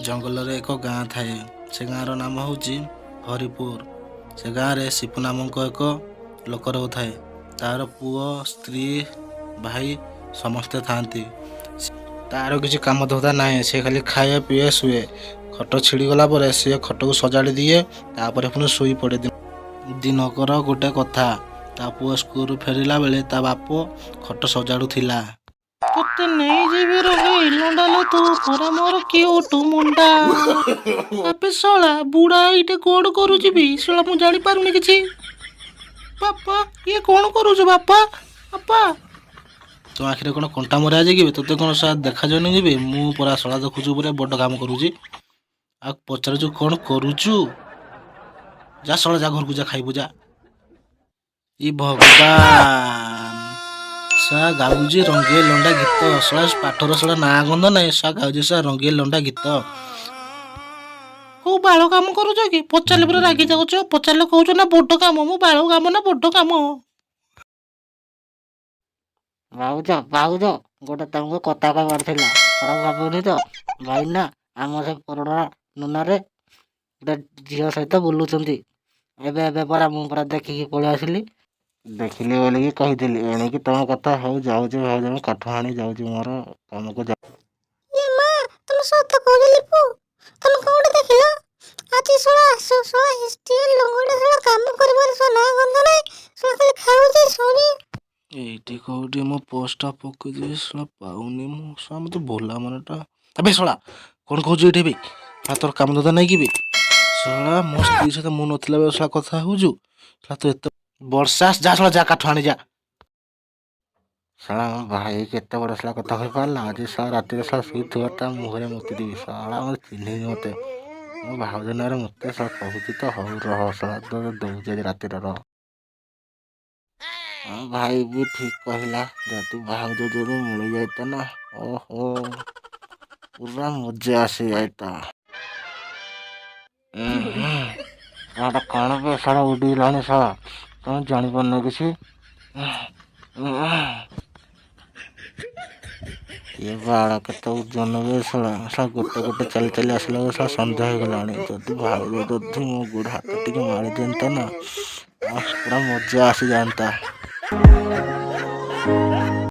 ଜଙ୍ଗଲରେ ଏକ ଗାଁ ଥାଏ। ସେ ଗାଁର ନାମ ହେଉଛି ହରିପୁର। ସେ ଗାଁରେ ସିପୁ ନାମକ ଏକ ଲୋକ ରହୁଥାଏ। ତାର ପୁଅ, ସ୍ତ୍ରୀ, ଭାଇ ସମସ୍ତେ ଥାଆନ୍ତି। ତାର କିଛି କାମ ଧନ୍ଦା ନାହିଁ। ସେ ଖାଲି ଖାଏ, ପିଏ, ଶୁଏ। ଖଟ ଛିଡ଼ିଗଲା ପରେ ସେ ଖଟକୁ ସଜାଡ଼ି ଦିଏ, ତାପରେ ପୁଣି ଶୋଇ ପଡ଼େ। ଦିନକର ଗୋଟେ କଥା, ତା ପୁଅ ସ୍କୁଲରୁ ଫେରିଲା ବେଳେ ତା ବାପ ଖଟ ସଜାଡ଼ୁଥିଲା। ତତେ ନେଇଯିବି ରହି ଲଣ୍ଡାଲୋ ତୁ ପରା ମୋର କିଉଟୁ ମୁଣ୍ଡା। ଆବେ ଶଳା ବୁଢ଼ା ଏଇଠି କଣ କରୁଛି ବି? ଶଳା ମୁଁ ଜାଣିପାରୁନି କିଛି। ବାପା ଇଏ କଣ କରୁଛୁ ବାପା? ବାପା ତୋ ଆଖିରେ କଣ କଣ୍ଟା ମରା ଅଛି କି? ତୋତେ କଣ ଶଳା ଦେଖାଯାଉନି କି? ମୁଁ ପରା ଶଳା ଦେଖୁଛୁ ପୁରା ବଡ଼ କାମ କରୁଛି। ଆଉ ପଚାରୁଛୁ କଣ କରୁଛୁ? ଯା ଶଳା ଯା ଘରକୁ ଯା, ଖାଇବୁ ଯା। ଇ ଭଗବାନ, ଶଳା ଗାଉଛି ରଙ୍ଗେ ଲଣ୍ଡା ଗୀତ। ଶଳା ପାଠର ଶଳା ନାଁ ଗନ୍ଧ ନାହିଁ, ଶଳା ଗାଉଛି ଶଳା ରଙ୍ଗେ ଲଣ୍ଡା ଗୀତ। କୋଉ ବାଳ କାମ କରୁଛ କି? ପଚାରିଲେ ପୁରା ରାଗି ଯାଉଛ। ପଚାରିଲେ କହୁଛ ନା ବଡ଼ କାମ। ମୁଁ ବାଳ କାମ ନା ବଡ଼ କାମ? ଭାଉଜ ଗୋଟେ ତମକୁ କଥା କହିବାର ଥିଲା। ଖରାପ ଭାବୁନି ତ? ଭାଇନା ଆମ ସେ ପୁରୁଣା ନୁନାରେ ଗୋଟେ ଝିଅ ସହିତ ବୁଲୁଛନ୍ତି। ଏବେ ପରା ମୁଁ ପରା ଦେଖିକି ପଳେଇ ଆସିଲି। ଦେଖିଲି ବୋଲିକି କହିଥିଲି, ଏଣିକି ତମ କଥା ହଉ ଯାଉଛି ଭାଉଜ, ମୁଁ କାଠ ଆଣି ଯାଉଛି ମୋର କାମକୁ ଯାଉ। ତମେ ସତ କହୁଛ ଲିପୁ? ତମେ କୋଉଠି ଦେଖିଲ? ଆଜି ଶଳା ଆସୁ ଶଳା ହିଷ୍ଟ୍ରି ଲଙ୍ଗଡା ଶଳା କାମ କରିବାର ଶଳା ନା ଗନ୍ଧ ନାହିଁ। ଶଳା ଖାଲି ଖାଉଛି ଶୋଉଛି। ଏଇଠି କୋଉଠି ମୋ ପୋଷ୍ଟଟା ପକେଇଛି, ଶଳା ପାଉନି ମୁଁ। ଶଳା ମତେ ଭୋଲା ମନଟା। ଆବେ ଶଳା କଣ କହୁଛୁ ଏଇଠି ବେ? ଶଳା ତୋର କାମ ଧନ୍ଦା ନାହିଁ କି ବେ? ଶଳା ମୋ ସ୍ତ୍ରୀ ସହିତ ମୁଁ ନଥିଲା ବେଳେ ଶଳା କଥା ହଉଛୁ। ଶଳା ତୁ ଏତେ ବର୍ଷା ଯା ଶଳା ଯା କାଠ ଆଣି ଯା। ଶଳା ମୋ ଭାଇ କେତେ ବଡ଼ ଶଳା କଥା କହିପାରିଲା। ଆଜି ଶଳା ରାତିରେ ଶଳା ଶୋଇଥିବ ତା ମୁହଁରେ ମୁତି ଦେବି। ଶଳା ମୋତେ ଚିହ୍ନିନି ମତେ। ମୋ ଭାଉଜ ନାଁରେ ମତେ ଶଳା କହୁଛି ତ, ହଉ ରହ ଶଳା ତୋତେ ଦଉଛି ଆଜି ରାତିରେ ରହ। ହଁ ଭାଇ ବି ଠିକ କହିଲା। ଯଦି ଭାଉଜ ଯଦି ମିଳିଯାଇତା ନା, ଓହୋ ପୁରା ମଜା ଆସିଯାଇତା। ଶଳାଟା କଣ ବେ ଶଳା ଉଡ଼ିଲାଣି ଶଳା, ତମେ ଜାଣିପାରୁନ କିଛି? ଏ ବାଳ କେତେ ଓଜନ ବେ ଶଳା। ଗୋଟେ ଚାଲି ଚାଲି ଆସିଲା ବେଳେ ଶଳା ସନ୍ଧ୍ୟା ହେଇଗଲାଣି। ଯଦି ଭାଉଜ ଯଦି ମୋ ଗୋଡ଼ ହାତ ଟିକେ ମାରି ଦିଅନ୍ତା ନା, ପୁରା ମଜା ଆସିଯାଆନ୍ତା।